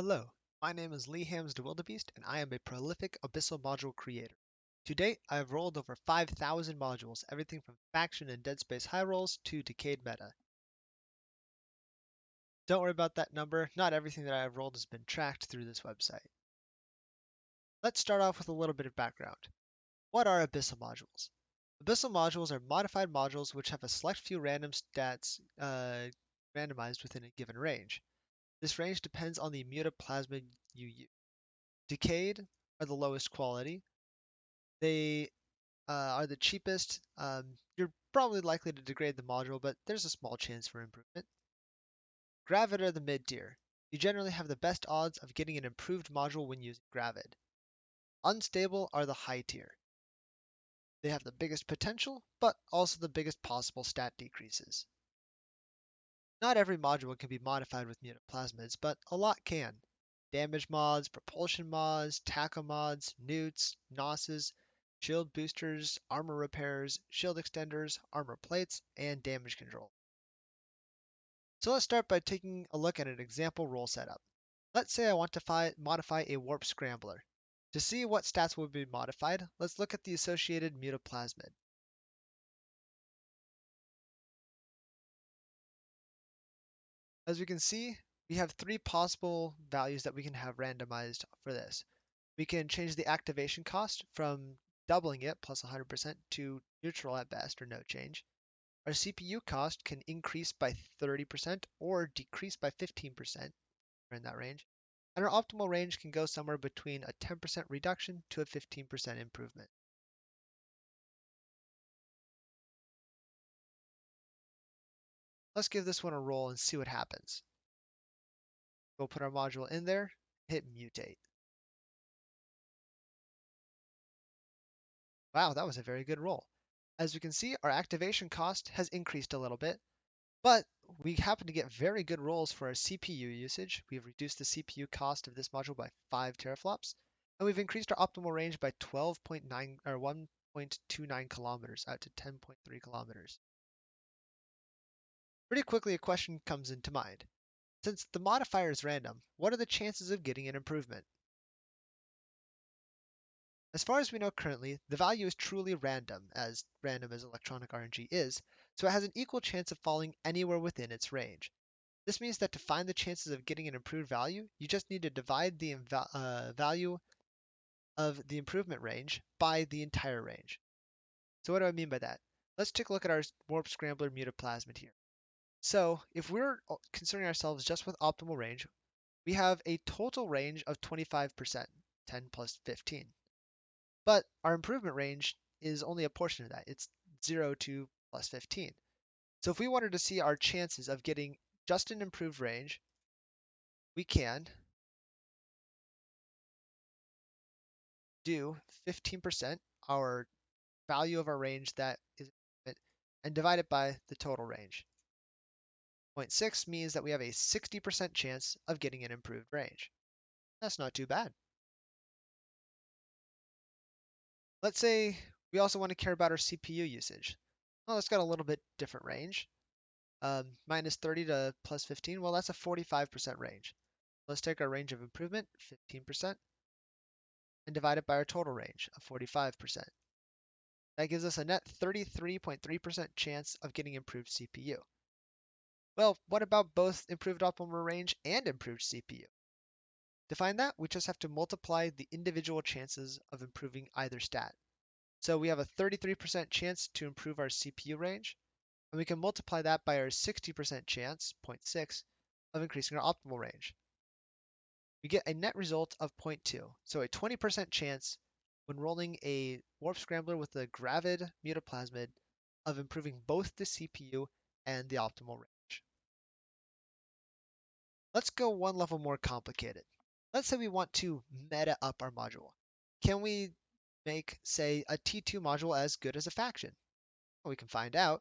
Hello, my name is Lee Hams de Wildebeest, and I am a prolific Abyssal module creator. To date, I have rolled over 5,000 modules, everything from faction and Dead Space high rolls to decayed meta. Don't worry about that number, not everything that I have rolled has been tracked through this website. Let's start off with a little bit of background. What are Abyssal modules? Abyssal modules are modified modules which have a select few random stats randomized within a given range. This range depends on the mutaplasmid you use. Decayed are the lowest quality. They are the cheapest. You're probably likely to degrade the module, but there's a small chance for improvement. Gravid are the mid tier. You generally have the best odds of getting an improved module when using Gravid. Unstable are the high tier. They have the biggest potential, but also the biggest possible stat decreases. Not every module can be modified with mutaplasmids, but a lot can. Damage mods, propulsion mods, tackle mods, newts, nosses, shield boosters, armor repairs, shield extenders, armor plates, and damage control. So let's start by taking a look at an example roll setup. Let's say I want to modify a warp scrambler. To see what stats will be modified, let's look at the associated mutaplasmid. As we can see, we have three possible values that we can have randomized for this. We can change the activation cost from doubling it plus 100% to neutral at best or no change. Our CPU cost can increase by 30% or decrease by 15%, we're in that range. And our optimal range can go somewhere between a 10% reduction to a 15% improvement. Let's give this one a roll and see what happens. We'll put our module in there, hit mutate. Wow, that was a very good roll. As we can see, our activation cost has increased a little bit, but we happen to get very good rolls for our CPU usage. We've reduced the CPU cost of this module by 5 teraflops, and we've increased our optimal range by 12.9 or 1.29 kilometers out to 10.3 kilometers. Pretty quickly, a question comes into mind. Since the modifier is random, what are the chances of getting an improvement? As far as we know currently, the value is truly random as electronic RNG is, so it has an equal chance of falling anywhere within its range. This means that to find the chances of getting an improved value, you just need to divide the value of the improvement range by the entire range. So what do I mean by that? Let's take a look at our warp scrambler mutaplasmid here. So if we're concerning ourselves just with optimal range, we have a total range of 25%, 10 plus 15. But our improvement range is only a portion of that. It's 0 to plus 15. So if we wanted to see our chances of getting just an improved range, we can do 15%, our value of our range that is, and divide it by the total range. 0.6 means that we have a 60% chance of getting an improved range. That's not too bad. Let's say we also want to care about our CPU usage. Well, it's got a little bit different range. Minus 30 to plus 15, well, that's a 45% range. Let's take our range of improvement, 15%, and divide it by our total range of 45%. That gives us a net 33.3% chance of getting improved CPU. Well, what about both improved optimal range and improved CPU? To find that, we just have to multiply the individual chances of improving either stat. So we have a 33% chance to improve our CPU range, and we can multiply that by our 60% chance, 0.6, of increasing our optimal range. We get a net result of 0.2, so a 20% chance when rolling a warp scrambler with the gravid mutaplasmid of improving both the CPU and the optimal range. Let's go one level more complicated. Let's say we want to meta up our module. Can we make, say, a T2 module as good as a faction? Well, we can find out.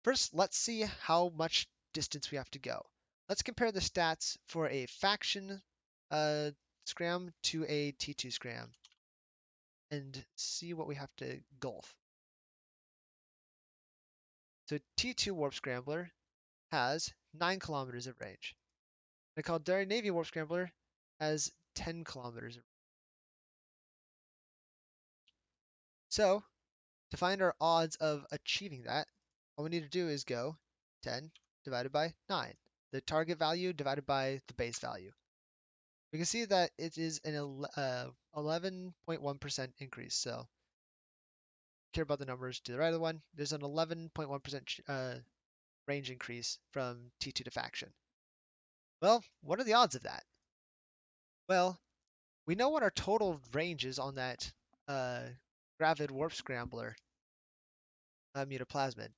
First, let's see how much distance we have to go. Let's compare the stats for a faction scram to a T2 scram and see what we have to gulf. So T2 Warp Scrambler has 9 kilometers of range. The Caldari Navy Warp Scrambler as 10 kilometers. So to find our odds of achieving that, all we need to do is go 10 divided by 9, the target value divided by the base value. We can see that it is an 11.1% increase. So care about the numbers to the right of the one. There's an 11.1% range increase from T2 to faction. Well, what are the odds of that? Well, we know what our total range is on that gravid warp scrambler mutaplasmid,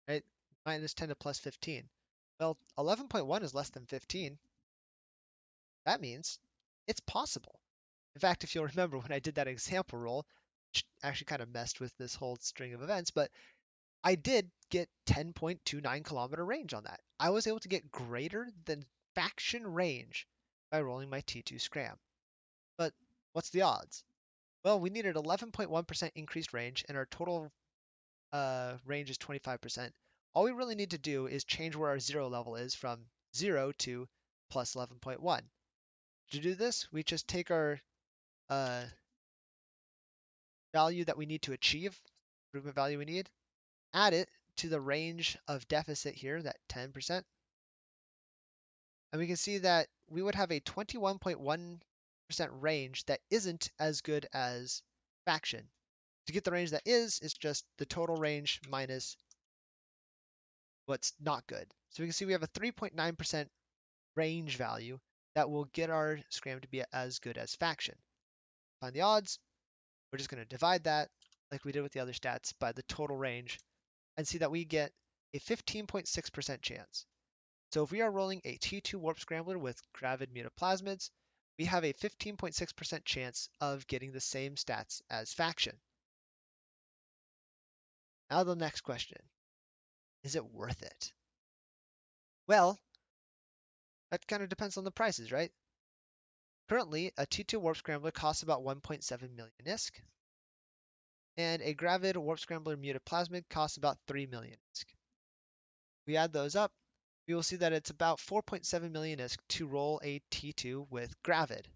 right? Minus 10 to plus 15. Well, 11.1 is less than 15. That means it's possible. In fact, if you'll remember when I did that example roll, which actually kind of messed with this whole string of events, but I did get 10.29 kilometer range on that. I was able to get greater than faction range by rolling my T2 scram. But what's the odds? Well, we needed 11.1% increased range, and our total range is 25%. All we really need to do is change where our zero level is from 0 to plus 11.1. To do this, we just take our uh, value that we need to achieve, improvement value we need, add it to the range of deficit here, that 10%, and we can see that we would have a 21.1% range that isn't as good as faction. To get the range that is, it's just the total range minus what's not good. So we can see we have a 3.9% range value that will get our scram to be as good as faction. Find the odds. We're just going to divide that, like we did with the other stats, by the total range and see that we get a 15.6% chance. So if we are rolling a T2 warp scrambler with gravid mutaplasmids, we have a 15.6% chance of getting the same stats as faction. Now the next question. Is it worth it? Well, that kind of depends on the prices, right? Currently, a T2 warp scrambler costs about 1.7 million ISK, and a gravid warp scrambler mutaplasmid costs about 3 million ISK. We add those up, we will see that it's about 4.7 million ISK to roll a T2 with gravid.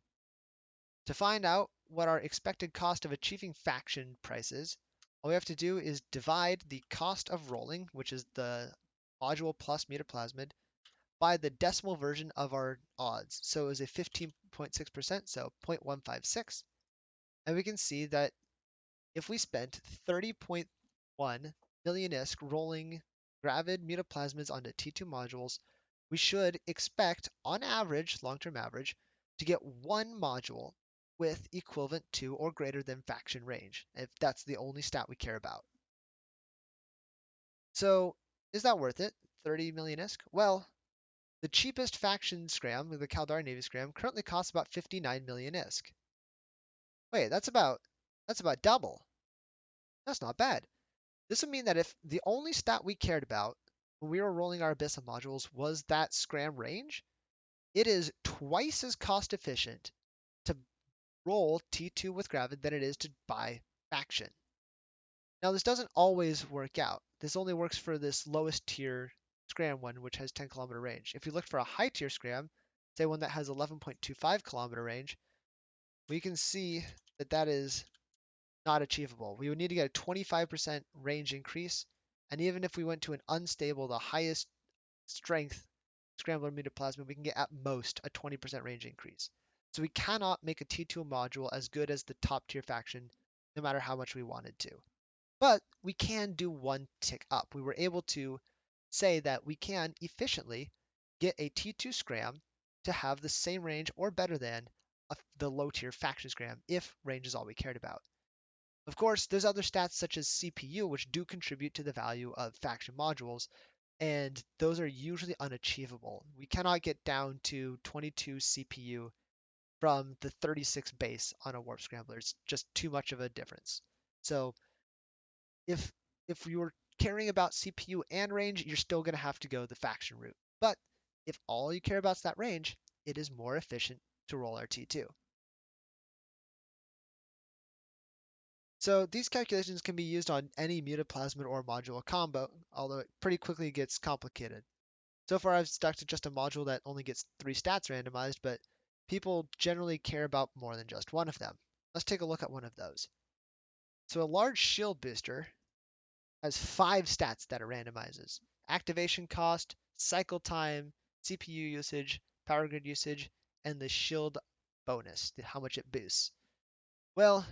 To find out what our expected cost of achieving faction price is, all we have to do is divide the cost of rolling, which is the module plus mutaplasmid, by the decimal version of our odds. So it was a 15.6%, so 0.156. And we can see that if we spent 30.1 million ISK rolling gravid mutaplasmids onto T2 modules, we should expect, on average, long-term average, to get one module with equivalent to or greater than faction range, if that's the only stat we care about. So is that worth it? 30 million ISK? Well, the cheapest faction scram, the Caldari Navy scram, currently costs about 59 million ISK. Wait, that's about double. That's not bad. This would mean that if the only stat we cared about when we were rolling our Abyssal modules was that scram range, it is twice as cost efficient to roll T2 with Gravid than it is to buy faction. Now this doesn't always work out. This only works for this lowest tier scram one, which has 10 kilometer range. If you look for a high tier scram, say one that has 11.25 kilometer range, we can see that that is not achievable. We would need to get a 25% range increase, and even if we went to an unstable, the highest strength scrambler mutaplasmid, we can get at most a 20% range increase. So we cannot make a T2 module as good as the top tier faction, no matter how much we wanted to. But we can do one tick up. We were able to say that we can efficiently get a T2 scram to have the same range or better than the low tier faction scram if range is all we cared about. Of course, there's other stats such as CPU, which do contribute to the value of faction modules, and those are usually unachievable. We cannot get down to 22 CPU from the 36 base on a warp scrambler. It's just too much of a difference. So if you were caring about CPU and range, you're still going to have to go the faction route. But if all you care about is that range, it is more efficient to roll RT2. So these calculations can be used on any mutaplasmid or module combo, although it pretty quickly gets complicated. So far I've stuck to just a module that only gets 3 stats randomized, but people generally care about more than just one of them. Let's take a look at one of those. So a large shield booster has 5 stats that it randomizes: activation cost, cycle time, CPU usage, power grid usage, and the shield bonus, how much it boosts. Well,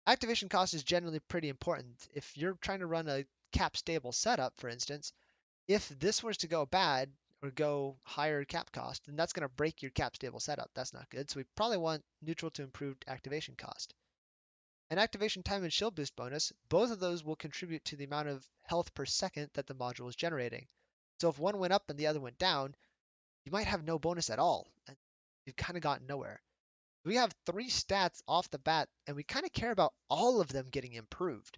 activation cost is generally pretty important. If you're trying to run a cap stable setup, for instance, if this was to go bad or go higher cap cost, then that's going to break your cap stable setup. That's not good. So we probably want neutral to improved activation cost. And activation time and shield boost bonus, both of those will contribute to the amount of health per second that the module is generating. So if one went up and the other went down, you might have no bonus at all, and you've kind of gotten nowhere. We have 3 stats off the bat, and we kind of care about all of them getting improved.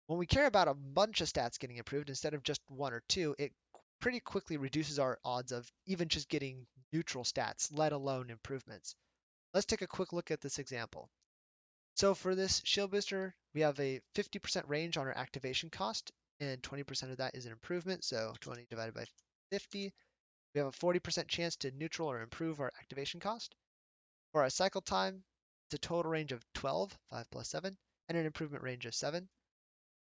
When we care about a bunch of stats getting improved instead of just 1 or 2, it pretty quickly reduces our odds of even just getting neutral stats, let alone improvements. Let's take a quick look at this example. So for this shield booster, we have a 50% range on our activation cost, and 20% of that is an improvement. So 20 divided by 50, we have a 40% chance to neutral or improve our activation cost. For our cycle time, it's a total range of 12, 5 plus 7, and an improvement range of 7.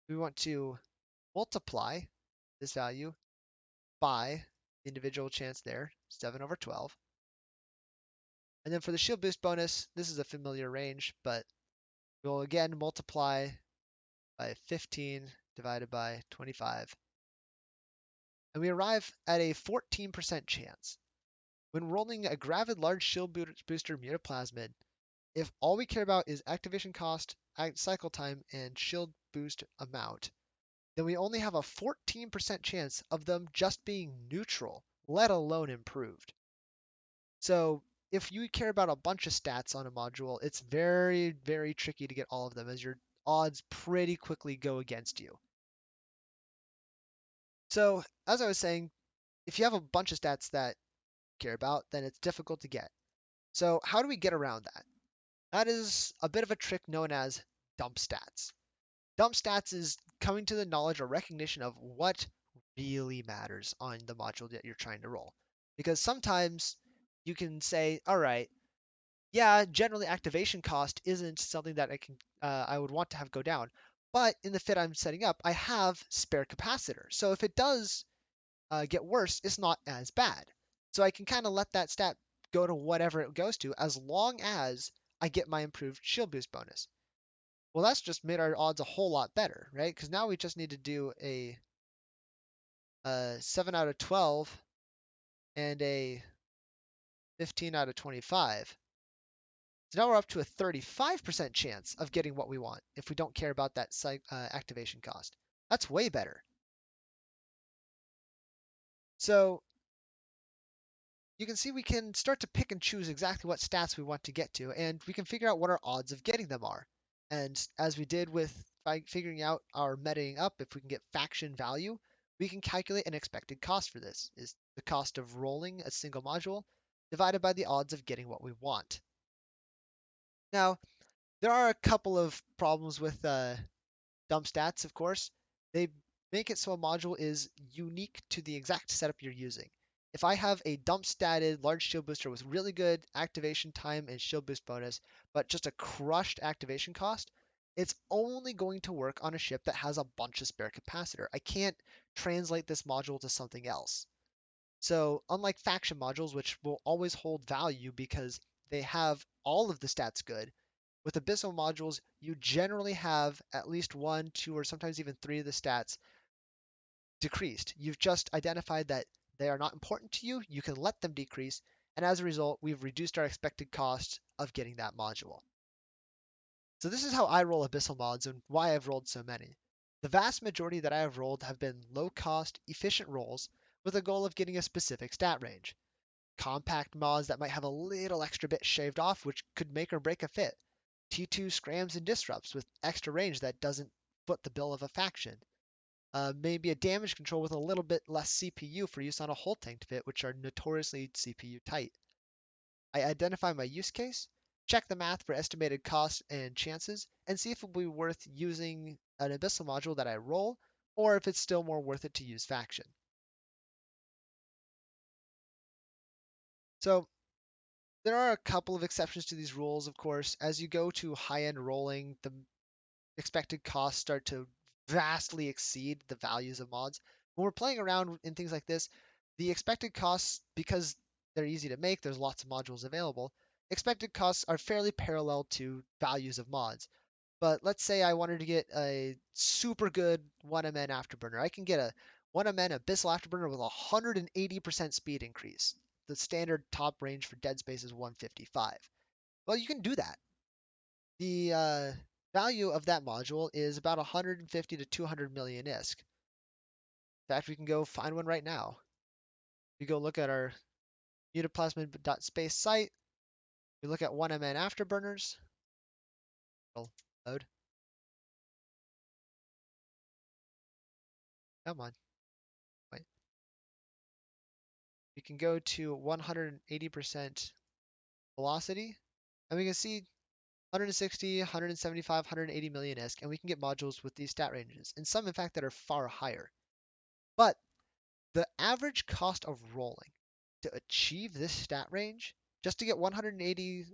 We want to multiply this value by the individual chance there, 7 over 12. And then for the shield boost bonus, this is a familiar range, but we'll again multiply by 15 divided by 25. And we arrive at a 14% chance. When rolling a gravid large shield booster mutaplasmid, if all we care about is activation cost, cycle time, and shield boost amount, then we only have a 14% chance of them just being neutral, let alone improved. So if you care about a bunch of stats on a module, it's very, very tricky to get all of them, as your odds pretty quickly go against you. So as I was saying, if you have a bunch of stats that you care about, then it's difficult to get. So how do we get around that? That is a bit of a trick known as dump stats. Dump stats is coming to the knowledge or recognition of what really matters on the module that you're trying to roll. Because sometimes you can say, all right, yeah, generally activation cost isn't something that I would want to have go down. But in the fit I'm setting up, I have spare capacitor. So if it does get worse, it's not as bad. So I can kind of let that stat go to whatever it goes to as long as I get my improved shield boost bonus. Well, that's just made our odds a whole lot better, right? Because now we just need to do a 7 out of 12 and a 15 out of 25. So now we're up to a 35% chance of getting what we want if we don't care about that activation cost. That's way better. So you can see we can start to pick and choose exactly what stats we want to get to, and we can figure out what our odds of getting them are. And as we did with figuring out our metaing up, if we can get faction value, we can calculate an expected cost for this, is the cost of rolling a single module divided by the odds of getting what we want. Now, there are a couple of problems with dump stats, of course. They make it so a module is unique to the exact setup you're using. If I have a dump statted large shield booster with really good activation time and shield boost bonus, but just a crushed activation cost, it's only going to work on a ship that has a bunch of spare capacitor. I can't translate this module to something else. So unlike faction modules, which will always hold value because they have all of the stats good, with Abyssal modules, you generally have at least 1, 2, or sometimes even 3 of the stats decreased. You've just identified that they are not important to you, you can let them decrease, and as a result, we've reduced our expected cost of getting that module. So this is how I roll Abyssal mods and why I've rolled so many. The vast majority that I have rolled have been low-cost, efficient rolls with a goal of getting a specific stat range. Compact mods that might have a little extra bit shaved off, which could make or break a fit. T2 scrams and disrupts with extra range that doesn't foot the bill of a faction. Maybe a damage control with a little bit less CPU for use on a hull tank fit, which are notoriously CPU tight. I identify my use case, check the math for estimated costs and chances, and see if it will be worth using an Abyssal module that I roll, or if it's still more worth it to use faction. So There are a couple of exceptions to these rules, of course. As you go to high-end rolling, the expected costs start to vastly exceed the values of mods. When we're playing around in things like this, the expected costs, because they're easy to make, there's lots of modules available, expected costs are fairly parallel to values of mods. But let's say I wanted to get a super good 1MN afterburner. I can get a 1MN Abyssal afterburner with 180% speed increase. The standard top range for dead space is 155. Well, you can do that. The value of that module is about 150 to 200 million ISK. In fact, we can go find one right now. We go look at our mutaplasmid.space site. We look at 1MN afterburners. It'll load. Come on. Wait. We can go to 180% velocity, and we can see 160, 175, 180 million ISK, and we can get modules with these stat ranges, and some, in fact, that are far higher. But the average cost of rolling to achieve this stat range, just to get 180%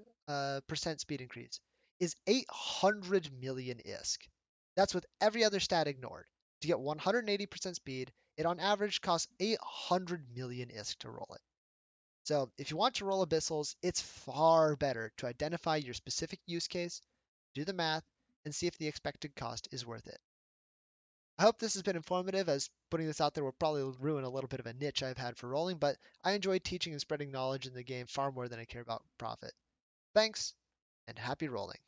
speed increase, is 800 million ISK. That's with every other stat ignored. To get 180% speed, it on average costs 800 million ISK to roll it. So if you want to roll abyssals, it's far better to identify your specific use case, do the math, and see if the expected cost is worth it. I hope this has been informative, as putting this out there will probably ruin a little bit of a niche I've had for rolling, but I enjoy teaching and spreading knowledge in the game far more than I care about profit. Thanks, and happy rolling.